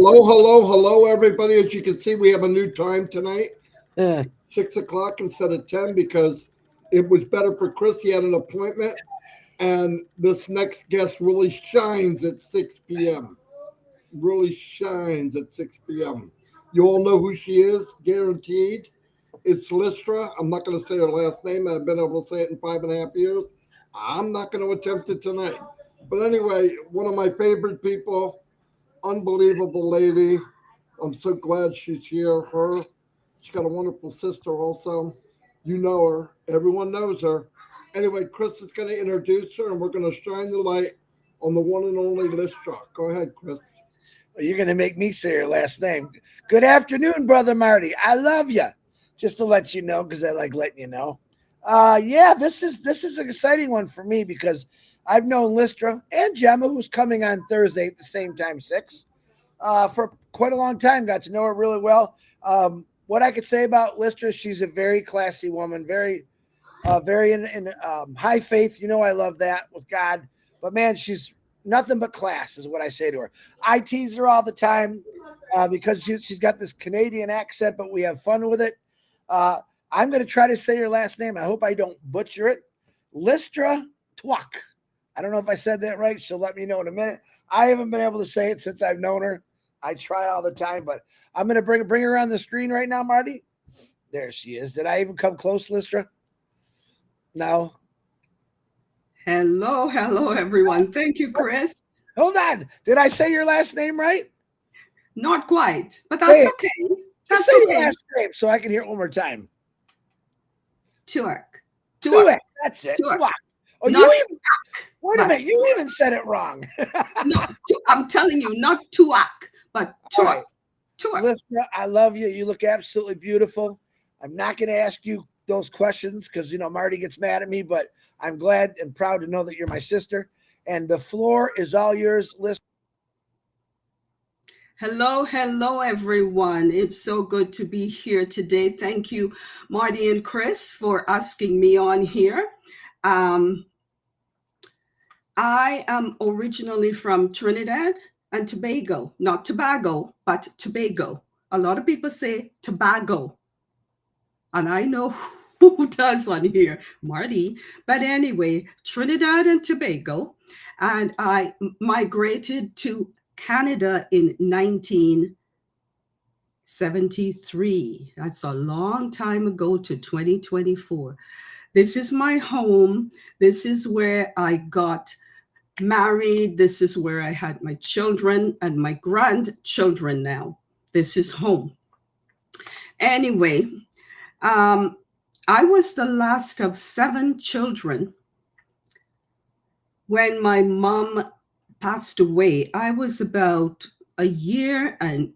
Hello, hello, hello, everybody. As you can see, we have a new time tonight, Uh, 6 o'clock instead of 10, because it was better for Chris. He had an appointment, and this next guest really shines at 6 p.m. Really shines at 6 p.m. You all know who she is, guaranteed. It's Lystra. I'm not going to say her last name. I've been able to say it in 5.5 years. I'm not going to attempt it tonight. But anyway, one of my favorite people, unbelievable lady. I'm so glad she's here. She's got a wonderful sister also. You know her. Everyone knows her. Anyway, Chris is going to introduce her, and we're going to shine the light on the one and only Lystra. Go ahead, Chris. you're going to make me say your last name. Good afternoon, Brother Marty. I love you. Just to let you know, because I like letting you know. Yeah, this is an exciting one for me because I've known Lystra and Gemma, who's coming on Thursday at the same time, 6, for quite a long time. Got to know her really well. What I could say about Lystra, she's a very classy woman, very in high faith. You know, I love that with God. But man, she's nothing but class, is what I say to her. I tease her all the time because she's got this Canadian accent, but we have fun with it. Uh, I'm going to try to say her last name. I hope I don't butcher it. Lystra Tuach. I don't know if I said that right. She'll let me know in a minute. I haven't been able to say it since I've known her. I try all the time, but I'm going to bring her on the screen right now, Marty. There she is. Did I even come close, Lystra? No. Hello, everyone. Thank you, Chris. Hold on. Did I say your last name right? Not quite, but Say that's it. okay. Just That's say your okay. last name so I can hear it one more time. Tuach. Tuach. That's it. Tuach. Tuach. Oh, Not you even wait a but minute. You even said it wrong. no, I'm telling you, not Tuach, but All Tuach. right. Tuach. Lystra, I love you. You look absolutely beautiful. I'm not going to ask you those questions because, Marty gets mad at me, but I'm glad and proud to know that you're my sister. And the floor is all yours, Lystra. Hello, everyone. It's so good to be here today. Thank you, Marty and Chris, for asking me on here. Um, I am originally from Trinidad and Tobago, not Tobago, but Tobago. A lot of people say Tobago, and I know who does on here, Marty. But anyway, Trinidad and Tobago, and I migrated to Canada in 1973. That's a long time ago to 2024. This is my home. This is where I got married. This is where I had my children and my grandchildren now. This is home. Anyway, um, I was the last of 7 children when my mom passed away. I was about a year and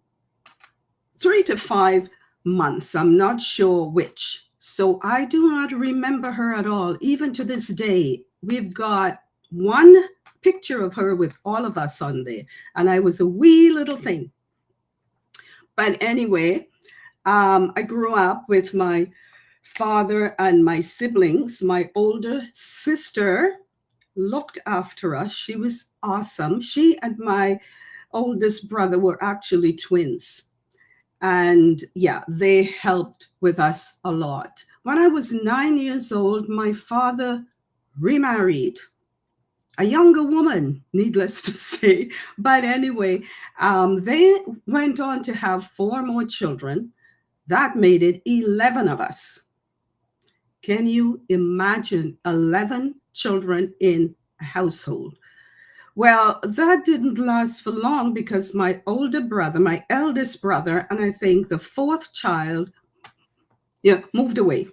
3 to 5 months. I'm not sure which. So I do not remember her at all. Even to this day, we've got one picture of her with all of us on there. And I was a wee little thing. But anyway, I grew up with my father and my siblings. My older sister looked after us. She was awesome. She and my oldest brother were actually twins. And yeah, they helped with us a lot. When I was 9 years old, my father remarried a younger woman, needless to say. But anyway, they went on to have 4 more children. That made it 11 of us. Can you imagine 11 children in a household? Well, that didn't last for long because my older brother, my eldest brother, and I think the 4th child, yeah, moved away.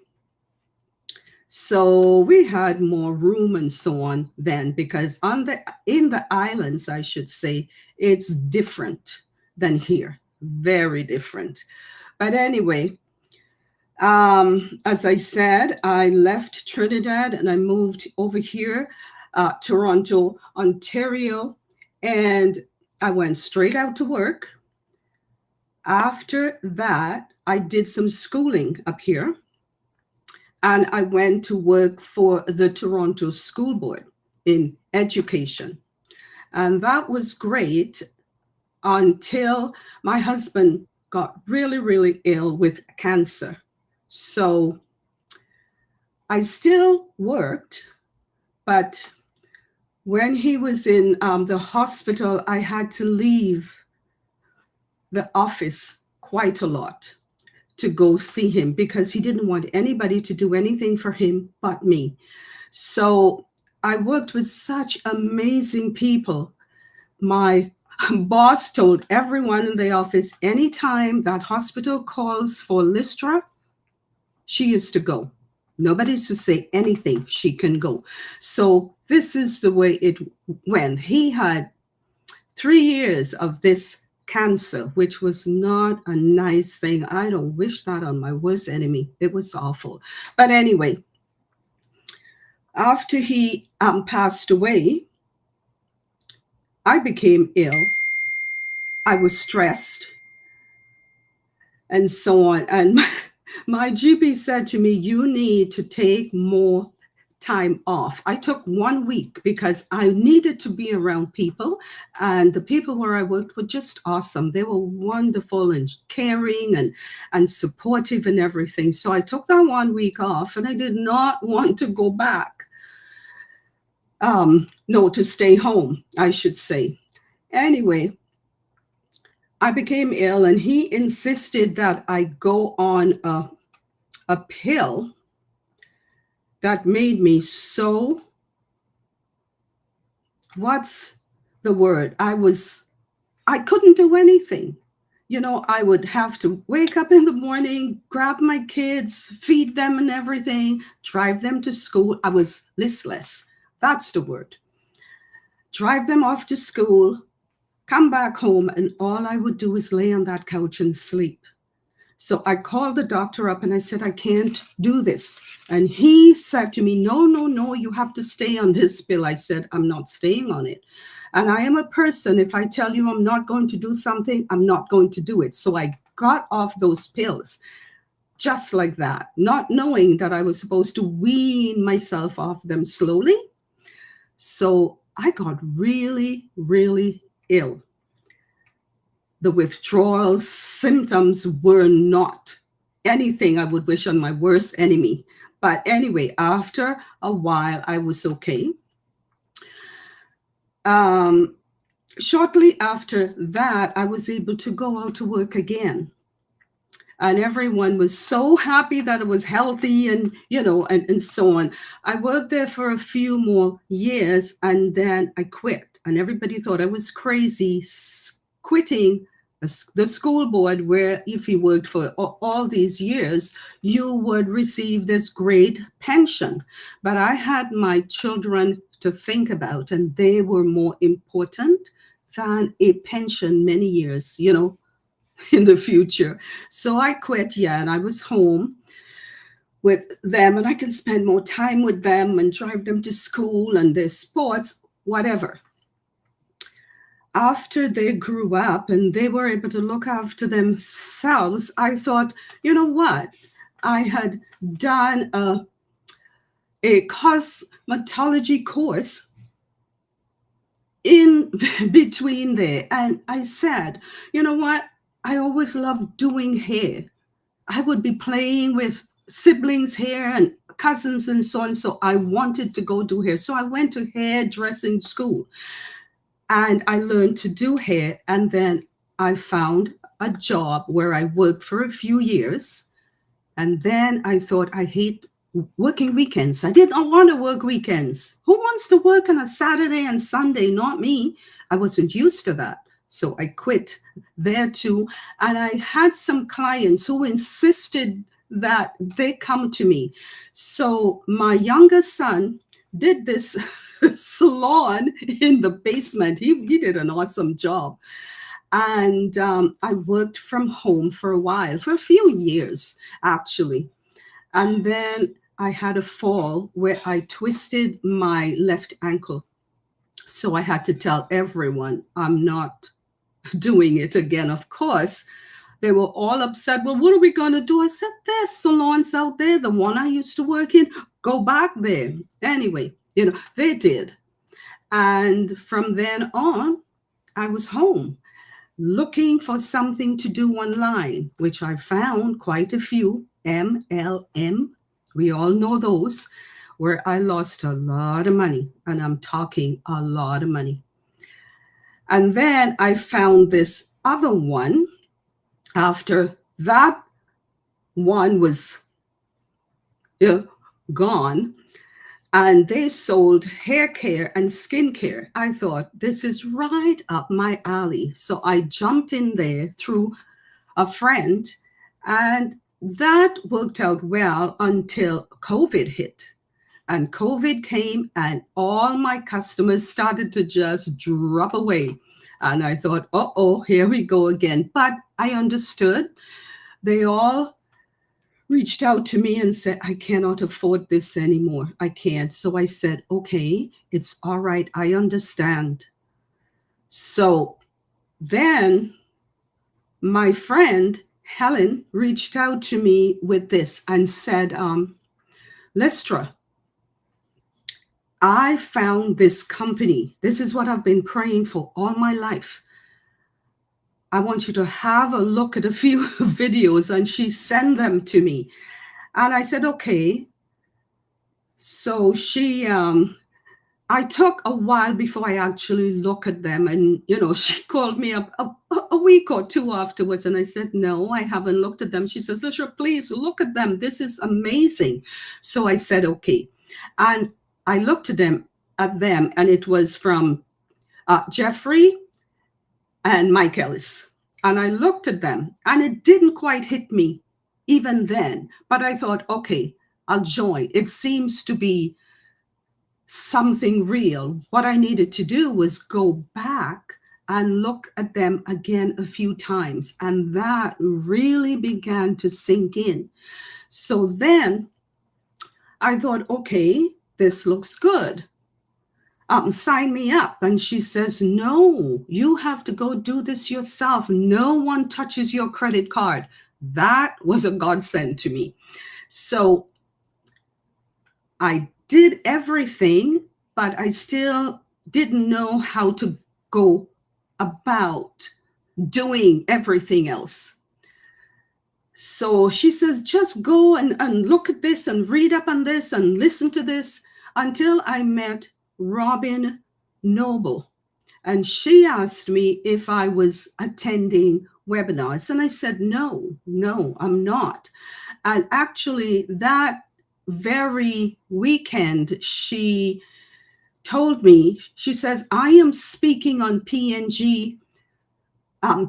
So we had more room and so on then because in the islands, I should say, it's different than here. Very different. But anyway, as I said, I left Trinidad and I moved over here, Toronto, Ontario, and I went straight out to work. After that, I did some schooling up here and I went to work for the Toronto School Board in education. And that was great until my husband got really, really ill with cancer. So I still worked, but when he was in the hospital, I had to leave the office quite a lot to go see him because he didn't want anybody to do anything for him but me. So I worked with such amazing people. My boss told everyone in the office, anytime that hospital calls for Lystra, she used to go. Nobody used to say anything. She can go. So this is the way it went. He had 3 years of this cancer, which was not a nice thing. I don't wish that on my worst enemy. It was awful. But anyway, after he passed away, I became ill. I was stressed and so on. And my GP said to me, you need to take more time off. I took 1 week because I needed to be around people, and the people where I worked were just awesome. They were wonderful and caring and supportive and everything. So I took that 1 week off, and I did not want to go back. No, to stay home, I should say. Anyway, I became ill, and he insisted that I go on a pill that made me so, what's the word? I couldn't do anything. You know, I would have to wake up in the morning, grab my kids, feed them and everything, drive them to school. I was listless. That's the word. Drive them off to school, come back home, and all I would do is lay on that couch and sleep. So I called the doctor up and I said, I can't do this. And he said to me, no, you have to stay on this pill. I said, I'm not staying on it. And I am a person, if I tell you I'm not going to do something, I'm not going to do it. So I got off those pills just like that, not knowing that I was supposed to wean myself off them slowly. So I got really, really ill. The withdrawal symptoms were not anything I would wish on my worst enemy. But anyway, after a while, I was okay. Shortly after that, I was able to go out to work again. And everyone was so happy that I was healthy and, and so on. I worked there for a few more years, and then I quit. And everybody thought I was crazy quitting the school board, where if you worked for all these years, you would receive this great pension. But I had my children to think about, and they were more important than a pension many years, in the future. So I quit, and I was home with them, and I can spend more time with them and drive them to school and their sports, whatever. After they grew up and they were able to look after themselves, I thought, you know what? I had done a cosmetology course in between there. And I said, you know what? I always loved doing hair. I would be playing with siblings' hair and cousins and so on. So I wanted to go do hair. So I went to hairdressing school. And I learned to do hair. And then I found a job where I worked for a few years. And then I thought, I hate working weekends. I didn't want to work weekends. Who wants to work on a Saturday and Sunday? Not me. I wasn't used to that. So I quit there too. And I had some clients who insisted that they come to me. So my youngest son did this salon in the basement. He did an awesome job. And I worked from home for a while, for a few years, actually. And then I had a fall where I twisted my left ankle. So I had to tell everyone I'm not doing it again. Of course, they were all upset. Well, what are we going to do? I said, there's salons out there. The one I used to work in, go back there. Anyway, they did. And from then on, I was home. looking for something to do online, which I found quite a few, MLM. We all know those, where I lost a lot of money, and I'm talking a lot of money. And then I found this other one after that one was uh, gone, and they sold hair care and skincare. I thought, this is right up my alley. So I jumped in there through a friend, and that worked out well until COVID hit. And COVID came, and all my customers started to just drop away. And I thought, oh, here we go again. But I understood. They all reached out to me and said, I cannot afford this anymore. I can't. So I said, okay, it's all right. I understand. So then my friend Helen reached out to me with this and said, Lystra, I found this company. This is what I've been praying for all my life. I want you to have a look at a few videos. And she sent them to me. And I said, okay. So I took a while before I actually look at them. And, she called me up a week or two afterwards. And I said, no, I haven't looked at them. She says, Lystra, please look at them. This is amazing. So I said, okay. And I looked at them, and it was from Jeffrey and Mike Ellis. And I looked at them, and it didn't quite hit me even then. But I thought, okay, I'll join. It seems to be something real. What I needed to do was go back and look at them again a few times. And that really began to sink in. So then I thought, okay, this looks good. Sign me up. And she says, no, you have to go do this yourself. No one touches your credit card. That was a godsend to me. So I did everything, but I still didn't know how to go about doing everything else. So she says, just go and look at this and read up on this and listen to this, until I met Robin Noble. And she asked me if I was attending webinars. And I said, no, I'm not. And actually, that very weekend, she told me, she says, I am speaking on PNG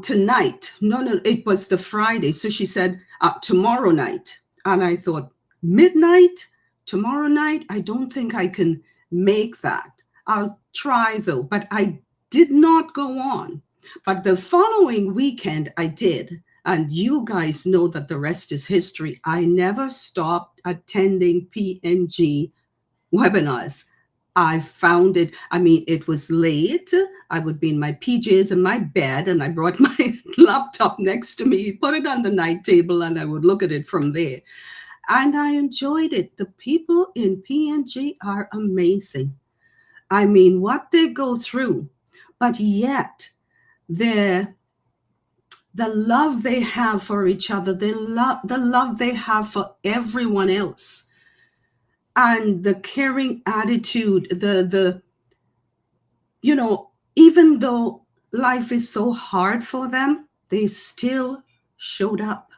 tonight. No, it was the Friday. So she said, tomorrow night. And I thought, midnight, tomorrow night? I don't think I can make that. I'll try though. But I did not go on. But the following weekend I did. And you guys know that the rest is history. I never stopped attending PNG webinars. I found it. I mean, it was late. I would be in my PJs in my bed, and I brought my laptop next to me, put it on the night table, and I would look at it from there. And I enjoyed it. The people in PNG are amazing. I mean, what they go through, but yet the love they have for each other, the love they have for everyone else, and the caring attitude, even though life is so hard for them, they still showed up.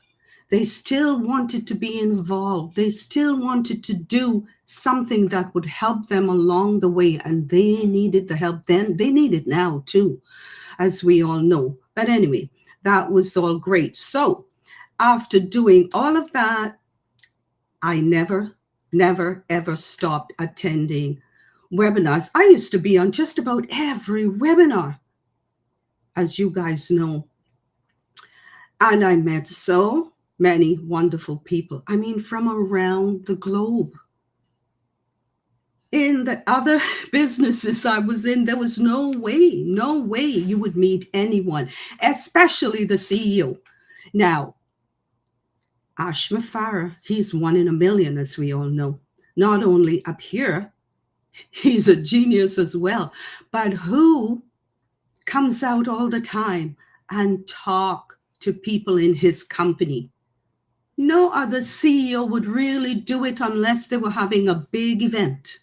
They still wanted to be involved. They still wanted to do something that would help them along the way. And they needed the help then. They need it now too, as we all know. But anyway, that was all great. So after doing all of that, I never, ever stopped attending webinars. I used to be on just about every webinar, as you guys know. And I met so many wonderful people. I mean, from around the globe. In the other businesses I was in, there was no way you would meet anyone, especially the CEO. Now, Ashma Farah, he's one in a million, as we all know. Not only up here, he's a genius as well. But who comes out all the time and talk to people in his company. No other CEO would really do it unless they were having a big event.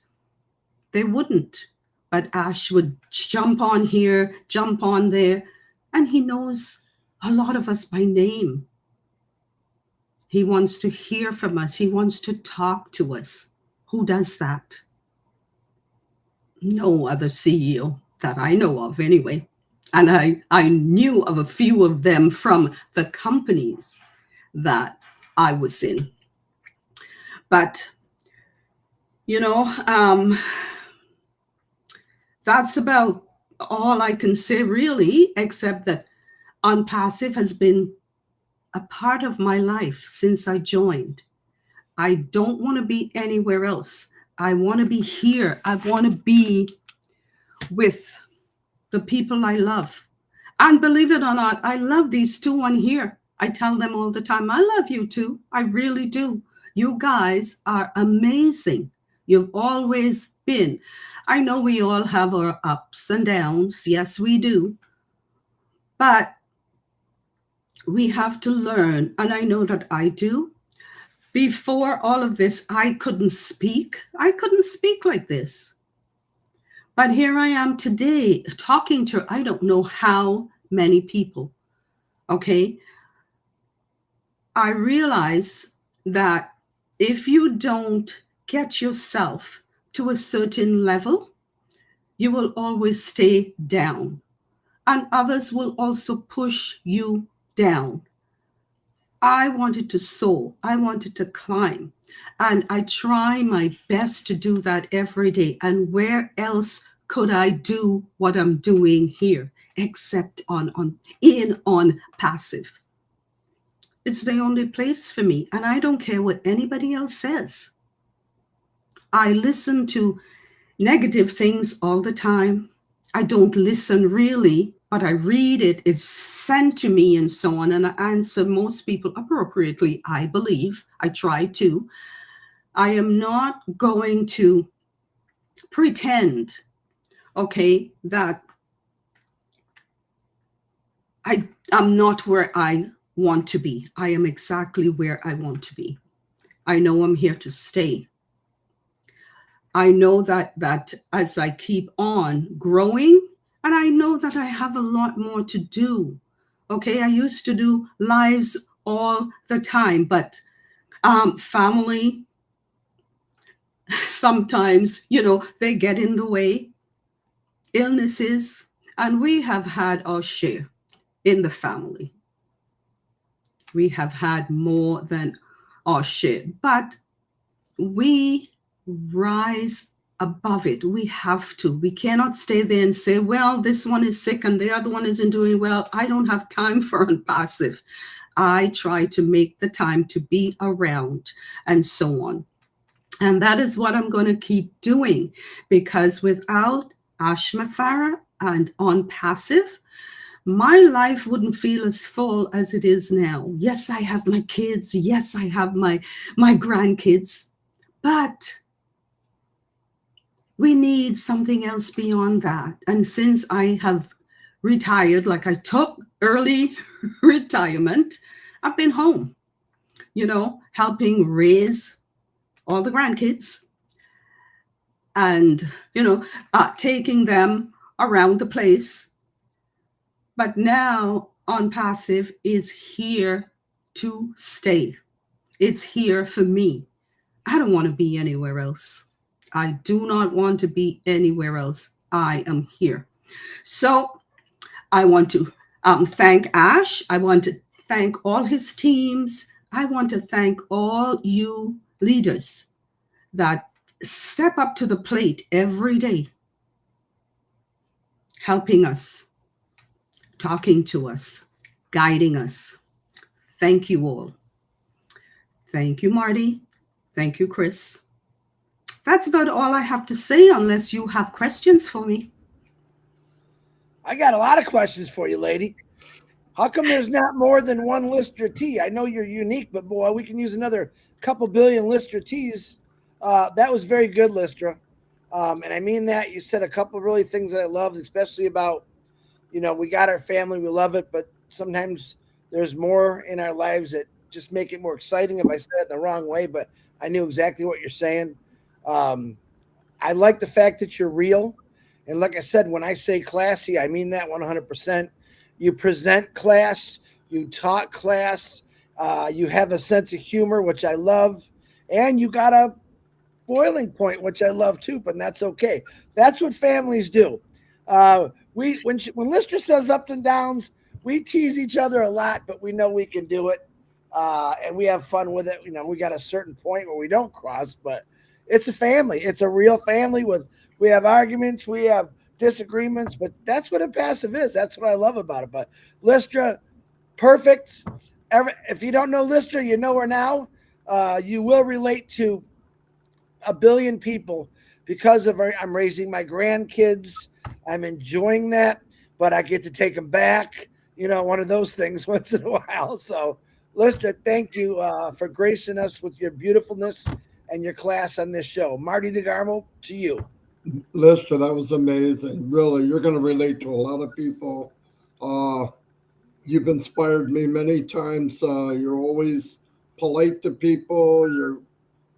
They wouldn't. But Ash would jump on here, jump on there, and he knows a lot of us by name. He wants to hear from us. He wants to talk to us. Who does that? No other CEO that I know of, anyway. And I knew of a few of them from the companies that I was in. But, that's about all I can say, really, except that ONPASSIVE has been a part of my life since I joined. I don't want to be anywhere else. I want to be here. I want to be with the people I love. And believe it or not, I love these two on here. I tell them all the time, I love you too. I really do. You guys are amazing. You've always been. I know we all have our ups and downs. Yes, we do. But we have to learn, and I know that I do. Before all of this, I couldn't speak. I couldn't speak like this. But here I am today talking to, I don't know how many people. Okay. I realize that if you don't get yourself to a certain level, you will always stay down. And others will also push you down. I wanted to soar. I wanted to climb. And I try my best to do that every day. And where else could I do what I'm doing here except on ONPASSIVE? It's the only place for me. And I don't care what anybody else says. I listen to negative things all the time. I don't listen really, but I read it. It's sent to me and so on. And I answer most people appropriately, I believe. I try to. I am not going to pretend, okay, that I'm not where I want to be. I am exactly where I want to be. I know I'm here to stay. I know that as I keep on growing, and I know that I have a lot more to do. Okay, I used to do lives all the time, but family, sometimes, they get in the way. Illnesses, and we have had our share in the family. We have had more than our share, but we rise above it. We have to. We cannot stay there and say, well, this one is sick and the other one isn't doing well. I don't have time for ONPASSIVE. I try to make the time to be around and so on. And that is what I'm going to keep doing, because without Ash Farah and ONPASSIVE, my life wouldn't feel as full as it is now. Yes, I have my kids. Yes, I have my grandkids. But we need something else beyond that. And since I have retired, like I took early retirement, I've been home, helping raise all the grandkids and, taking them around the place. But now ONPASSIVE is here to stay. It's here for me. I don't want to be anywhere else. I do not want to be anywhere else. I am here. So I want to thank Ash. I want to thank all his teams. I want to thank all you leaders that step up to the plate every day, helping us, talking to us, guiding us. Thank you all. Thank you, Marty. Thank you, Chris. That's about all I have to say, unless you have questions for me. I got a lot of questions for you, lady. How come there's not more than one Lystra T? I know you're unique, but boy, we can use another couple billion Lystra Ts. That was very good, Lystra. And I mean that. You said a couple really things that I loved, especially about, you know, we got our family, we love it, but sometimes there's more in our lives that just make it more exciting. If I said it the wrong way, but I knew exactly what you're saying. Um, I like the fact that you're real. And like I said, when I say classy, I mean that 100%. You present class, you talk class, you have a sense of humor, which I love, and you got a boiling point, which I love too, but that's okay. That's what families do. When Lystra says ups and downs, we tease each other a lot, but we know we can do it, and we have fun with it. You know, we got a certain point where we don't cross, but it's a family. It's a real family with we have arguments, we have disagreements, but that's what impassive is. That's what I love about it. But Lystra, perfect. If you don't know Lystra, you know her now. You will relate to a billion people because of her. I'm raising my grandkids. I'm enjoying that, but I get to take them back. You know, one of those things once in a while. So, Lystra, thank you for gracing us with your beautifulness and your class on this show. Marty DeGarmo, to you. Lester, that was amazing. Really, you're going to relate to a lot of people. Uh, you've inspired me many times. You're always polite to people.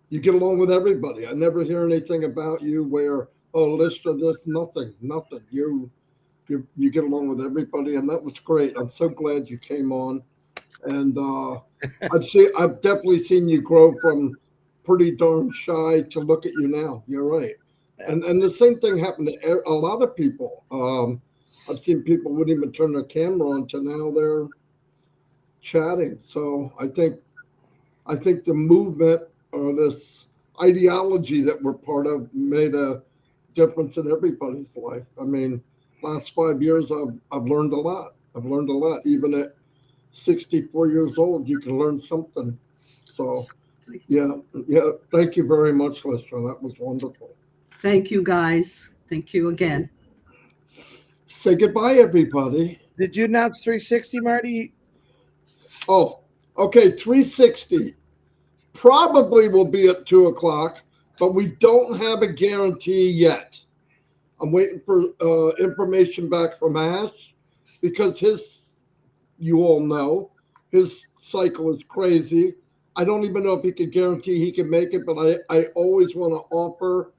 You get along with everybody. I never hear anything about you where, oh, Lester, this nothing. You get along with everybody, and that was great. I'm so glad you came on. And I've definitely seen you grow from pretty darn shy to look at you now. You're right. And the same thing happened to a lot of people. I've seen people wouldn't even turn their camera on to now they're chatting. So I think the movement or this ideology that we're part of made a difference in everybody's life. I mean, last 5 years I've learned a lot. I've learned a lot. Even at 64 years old, you can learn something. So yeah. Thank you very much, Lester. That was wonderful. Thank you, guys. Thank you again. Say goodbye, everybody. Did you announce 360, Marty? Oh, okay. 360 probably will be at 2 o'clock, but we don't have a guarantee yet. I'm waiting for information back from Ash because you all know, his cycle is crazy. I don't even know if he can guarantee he can make it, but I always want to offer.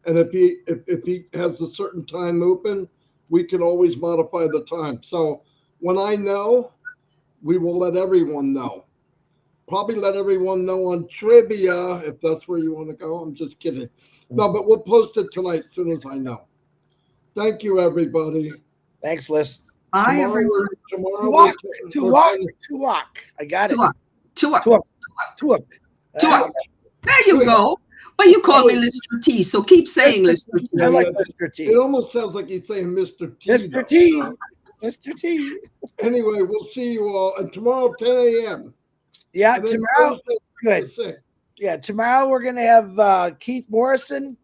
And if he has a certain time open, we can always modify the time. So when I know, we will let everyone know. Probably let everyone know on trivia if that's where you want to go. I'm just kidding. No, but we'll post it tonight as soon as I know. Thank you, everybody. Thanks, Liz. Bye, everyone. Tomorrow. Tuach. I got it. Tuach. There you go. But you call me Lystra T, so keep saying Lystra T. I like Mr. T. It almost sounds like he's saying Mr. T. Mr. T. Mr. T. Anyway, we'll see you all. And tomorrow, 10 a.m. Yeah, tomorrow. Good. Yeah, tomorrow we're going to have Keith Morrison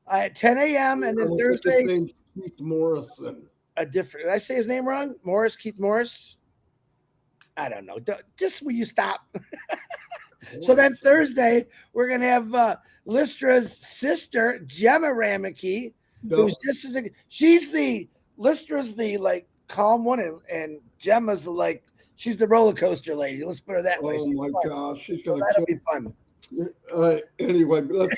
at 10 a.m. And then Thursday. Keith Morrison. A different. Did I say his name wrong? Keith Morris? I don't know. Just will you stop? So then Thursday, we're going to have Lystra's sister, Gemma Rameke, who's just as she's Lystra's the like calm one, and Gemma's she's the roller coaster lady. Let's put her that way. Oh my gosh, she's so that'll be fun. Anyway, let's